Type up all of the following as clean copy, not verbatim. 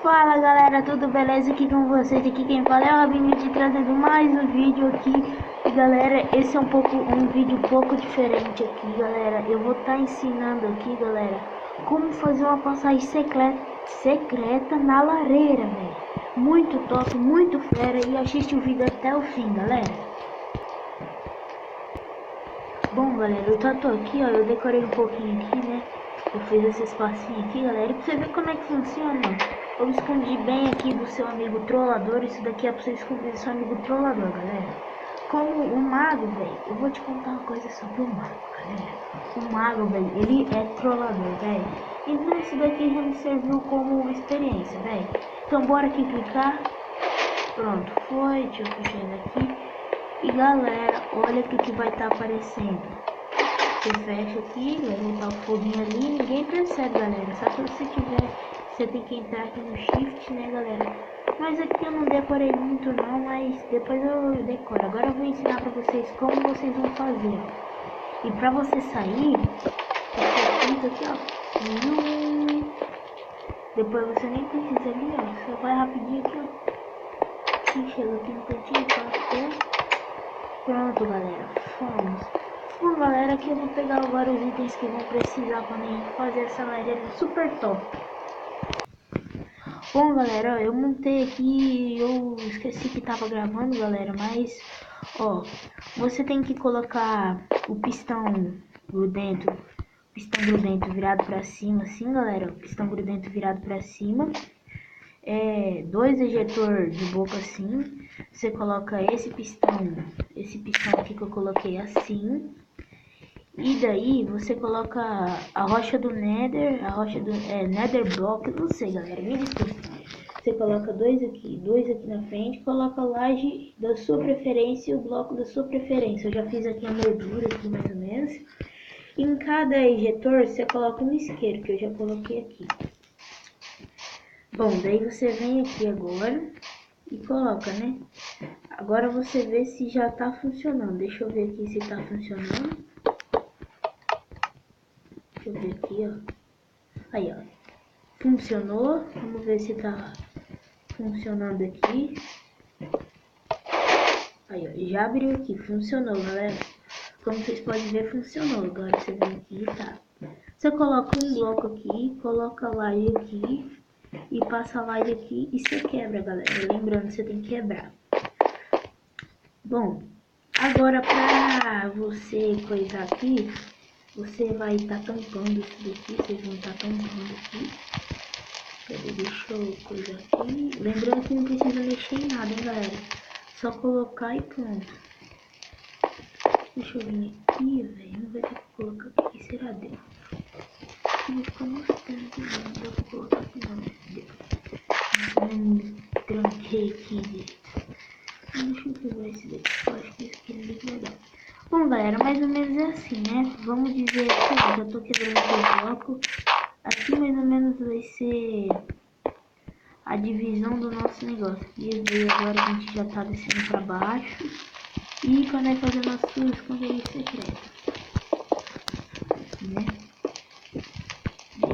Fala galera, tudo beleza? Aqui com vocês, aqui quem fala é o Robinho, te trazendo mais um vídeo aqui. E galera, esse é um vídeo um pouco diferente aqui, galera. Eu vou estar ensinando aqui, galera, como fazer uma passagem secreta na lareira, velho. Muito top, muito fera, e assiste o vídeo até o fim, galera. Bom galera, eu tô aqui, ó, eu decorei um pouquinho aqui, né? Eu fiz esse espacinho aqui, galera, e pra você ver como é que funciona, ó. Eu escondi bem aqui do seu amigo trollador. Isso daqui é pra você esconder do seu amigo trollador, galera. Como o mago, velho, eu vou te contar uma coisa sobre o mago, galera. O mago, velho, ele é trollador, velho. Então isso daqui já me serviu como uma experiência, velho. Então bora aqui clicar. Pronto, foi. Deixa eu fechar ele aqui. E galera, olha o que vai estar aparecendo. Você fecha aqui, vai botar o foguinho ali, ninguém percebe, galera. Só se você tiver, você tem que entrar aqui no shift, né, galera? Mas aqui eu não decorei muito não, mas depois eu decoro. Agora eu vou ensinar pra vocês como vocês vão fazer. E pra você sair, você clica aqui, ó. Depois você nem precisa ali, ó. Você vai rapidinho aqui, ó. E chega aqui no cantinho, tá? Pronto, galera. Fomos. Bom galera, aqui eu vou pegar agora os itens que vão precisar para mim fazer essa lareira super top. Bom galera, ó, eu montei aqui, eu esqueci que tava gravando, galera, mas ó, você tem que colocar o pistão grudento virado para cima, assim galera, o pistão grudento virado para cima. Dois ejetor de boca assim, você coloca esse pistão aqui que eu coloquei assim. E daí você coloca a rocha do Nether, Nether Block, não sei galera, me desculpa. Você coloca dois aqui na frente, coloca a laje da sua preferência e o bloco da sua preferência. Eu já fiz aqui a moldura aqui mais ou menos. Em cada ejetor você coloca um isqueiro, que eu já coloquei aqui. Bom, daí você vem aqui agora e coloca, né? Agora você vê se já tá funcionando. Deixa eu ver aqui se tá funcionando. Deixa eu ver aqui, ó. Aí, ó. Funcionou. Vamos ver se tá funcionando aqui. Aí, ó. Já abriu aqui. Funcionou, galera. Como vocês podem ver, funcionou. Agora você vem aqui, tá? Você coloca um bloco aqui, coloca a laje aqui e passa a laje aqui e você quebra, galera. Lembrando, você tem que quebrar. Bom, agora pra você coisar aqui, você vai estar tampando isso daqui, vocês vão estar tampando aqui. Deixa eu coisar aqui. Lembrando que não precisa mexer em nada, hein, galera. Só colocar e pronto. Deixa eu vir aqui, velho. Não vai ter que colocar aqui, será dentro? Eu vou ficar mostrando aqui, não dá pra colocar aqui não, me tranquei aqui, gente. Deixa eu quebrar esse daqui, eu acho que esse aqui é muito legal. Bom, galera, mais ou menos é assim, né? Vamos dizer que eu já tô quebrando aqui o bloco. Aqui mais ou menos vai ser a divisão do nosso negócio. E agora a gente já tá descendo pra baixo. E quando vai fazer nosso esconderijo secreto, né?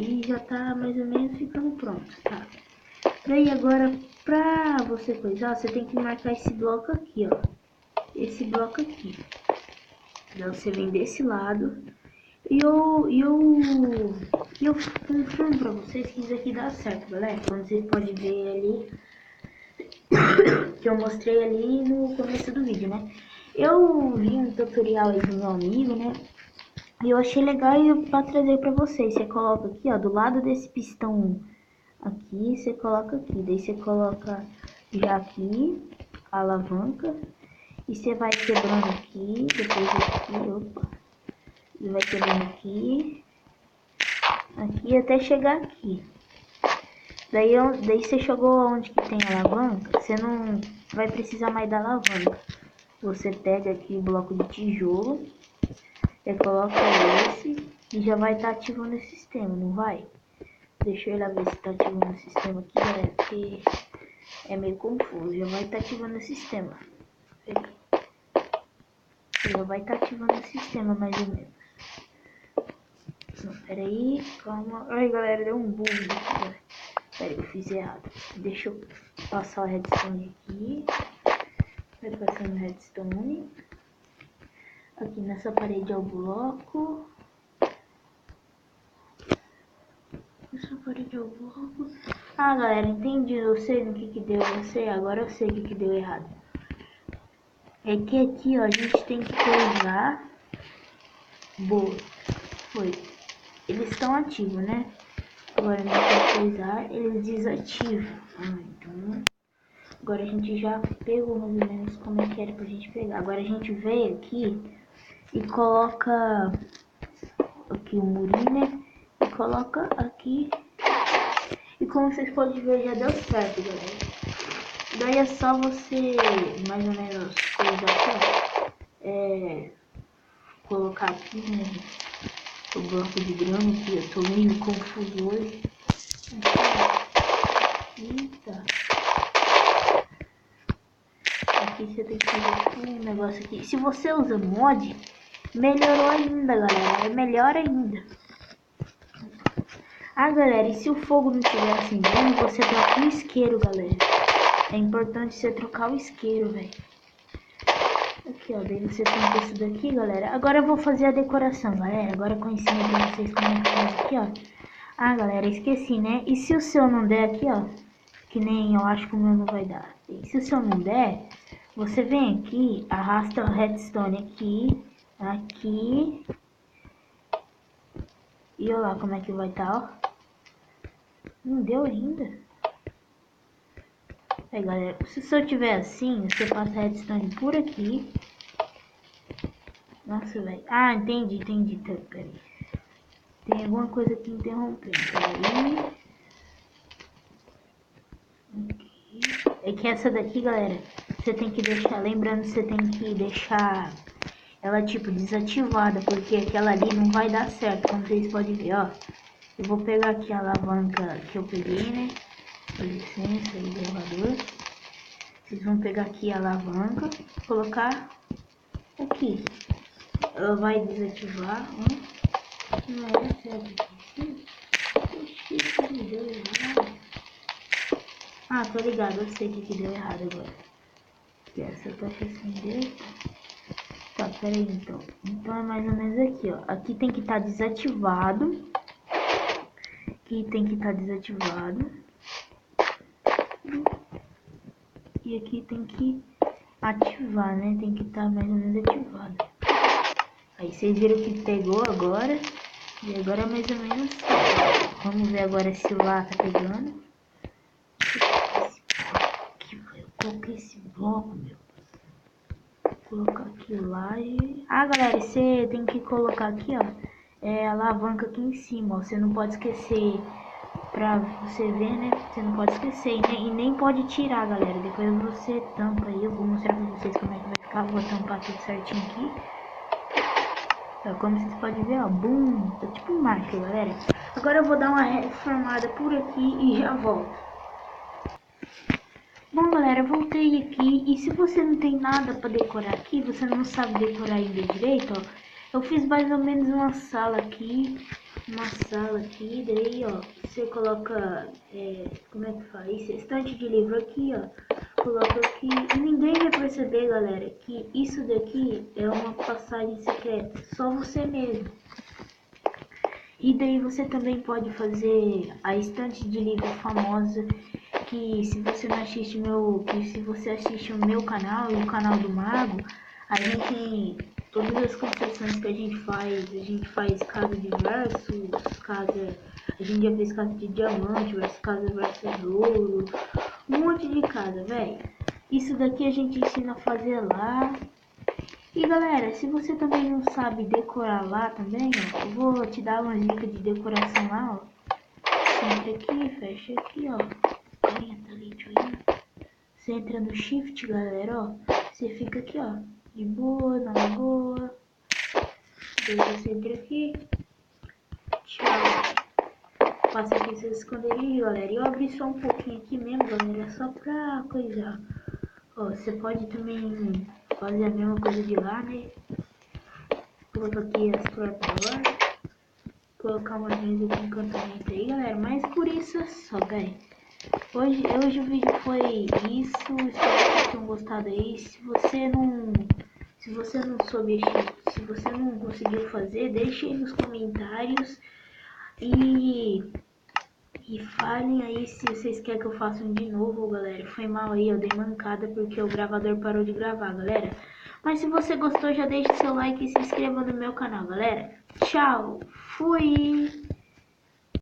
E já tá mais ou menos ficando pronto, tá? Daí agora, pra você coisar, você tem que marcar esse bloco aqui, ó. Esse bloco aqui. Então você vem desse lado. E eu confirmo pra vocês que isso aqui dá certo, galera. Como vocês podem ver ali, que eu mostrei ali no começo do vídeo, né? Eu vi um tutorial aí do meu amigo, né? E eu achei legal e pra trazer pra vocês. Você coloca aqui, ó, do lado desse pistão aqui, você coloca aqui. Daí você coloca já aqui a alavanca. E você vai quebrando aqui, depois aqui, opa. E vai quebrando aqui até chegar aqui. Daí você chegou aonde que tem a alavanca, você não vai precisar mais da alavanca. Você pega aqui o bloco de tijolo, coloca esse e já vai estar ativando o sistema, não vai? Deixa eu ir lá ver se está ativando o sistema aqui, galera, porque é meio confuso. Já vai estar ativando o sistema. Já vai estar ativando o sistema mais ou menos. Não, pera aí, calma. Ai, galera, deu um bug aqui, galera. Pera, eu fiz errado. Deixa eu passar o redstone aqui. Vai passando o redstone. Aqui nessa parede é o bloco. Essa parede é o bloco. Ah, galera, entendi. Eu sei no que deu. Agora eu sei o que deu errado. É que aqui, ó, a gente tem que coisar. Boa. Foi. Eles estão ativos, né? Agora a gente tem que coisar. Eles desativam. Então... Agora a gente já pegou mais ou menos como é que era pra gente pegar. Agora a gente veio aqui e coloca aqui o murinho, né? E coloca aqui. E como vocês podem ver, já deu certo, galera. Daí é só você, mais ou menos, coisar aqui, ó. Colocar aqui, né? O bloco de grama aqui. Eu tô meio confuso hoje. Eita. Aqui você tem que fazer um negócio aqui. Se você usa mod, melhorou ainda, galera. É melhor ainda. Ah, galera, e se o fogo não estiver acendendo, você troca o isqueiro, galera. É importante você trocar o isqueiro, velho. Aqui, ó, daí você tem isso daqui, galera. Agora eu vou fazer a decoração, galera. Agora eu ensinei pra vocês como é que faz aqui, ó. Ah, galera, esqueci, né? E se o seu não der aqui, ó, que nem eu acho que o meu não vai dar. E se o seu não der, você vem aqui, arrasta o redstone aqui, aqui. E olha lá como é que vai estar, ó. Não deu ainda. Aí, galera, se o seu tiver assim, você passa redstone por aqui. Nossa, velho. Ah, entendi. Tá, peraí. Tem alguma coisa aqui interrompendo. Peraí. Aqui. É que essa daqui, galera, você tem que deixar, lembrando, você tem que deixar ela tipo desativada, porque aquela ali não vai dar certo, como vocês podem ver, ó. Eu vou pegar aqui a alavanca que eu peguei, né? Com licença aí, elevador. Vocês vão pegar aqui a alavanca, colocar aqui. Ela vai desativar, ó. Não era certo aqui. Oxi, me deu errado. Ah, tô ligado, eu sei que deu errado agora. Que essa tocha acender. Tá, peraí então. Então é mais ou menos aqui, ó. Aqui tem que estar desativado. Aqui tem que estar desativado. E aqui tem que ativar, né? Tem que estar mais ou menos ativado. Aí vocês viram que pegou agora. E agora é mais ou menos assim. Vamos ver agora se lá tá pegando. Eu coloquei esse bloco, meu. Vou colocar aqui lá e... Ah, galera, você tem que colocar aqui, ó. A alavanca aqui em cima, ó. Você não pode esquecer. Pra você ver, né? Você não pode esquecer e nem pode tirar, galera. Depois você tampa aí. Eu vou mostrar pra vocês como é que vai ficar. Vou tampar tudo certinho aqui. Ó, como vocês podem ver, ó. Bum! Tá tipo um marco, galera. Agora eu vou dar uma reformada por aqui e já volto. Bom, galera, eu voltei aqui. E se você não tem nada pra decorar aqui, você não sabe decorar ainda direito, ó. Eu fiz mais ou menos uma sala aqui. Daí, ó, você coloca, como é que faz? Estante de livro aqui, ó, coloca aqui, e ninguém vai perceber, galera, que isso daqui é uma passagem secreta, só você mesmo. E daí você também pode fazer a estante de livro famosa, que se você não assiste se você assiste o meu canal e o canal do Mago, a gente... Todas as construções que a gente faz casa de versus, a gente já fez casa de diamante, versus ouro, um monte de casa, velho. Isso daqui a gente ensina a fazer lá. E galera, se você também não sabe decorar lá também, ó, eu vou te dar umas dicas de decoração lá, ó. Entra aqui, fecha aqui, ó. Você entra no shift, galera, ó. Você fica aqui, ó, de boa, na boa. Daí você entra aqui. Tchau. Passa aqui seus esconderijos, galera. E eu abri só um pouquinho aqui mesmo, galera. Só pra coisar. Ó, você pode também fazer a mesma coisa de lá, né? Colocar aqui as portas lá. Colocar uma mesa de encantamento aí, galera. Mas por isso é só, galera. Hoje o vídeo foi isso. Espero que vocês tenham gostado aí. Se você não soube, se você não conseguiu fazer, deixe aí nos comentários e falem aí se vocês querem que eu faça um de novo, galera. Foi mal aí, eu dei mancada porque o gravador parou de gravar, galera. Mas se você gostou, já deixe seu like e se inscreva no meu canal, galera. Tchau, fui!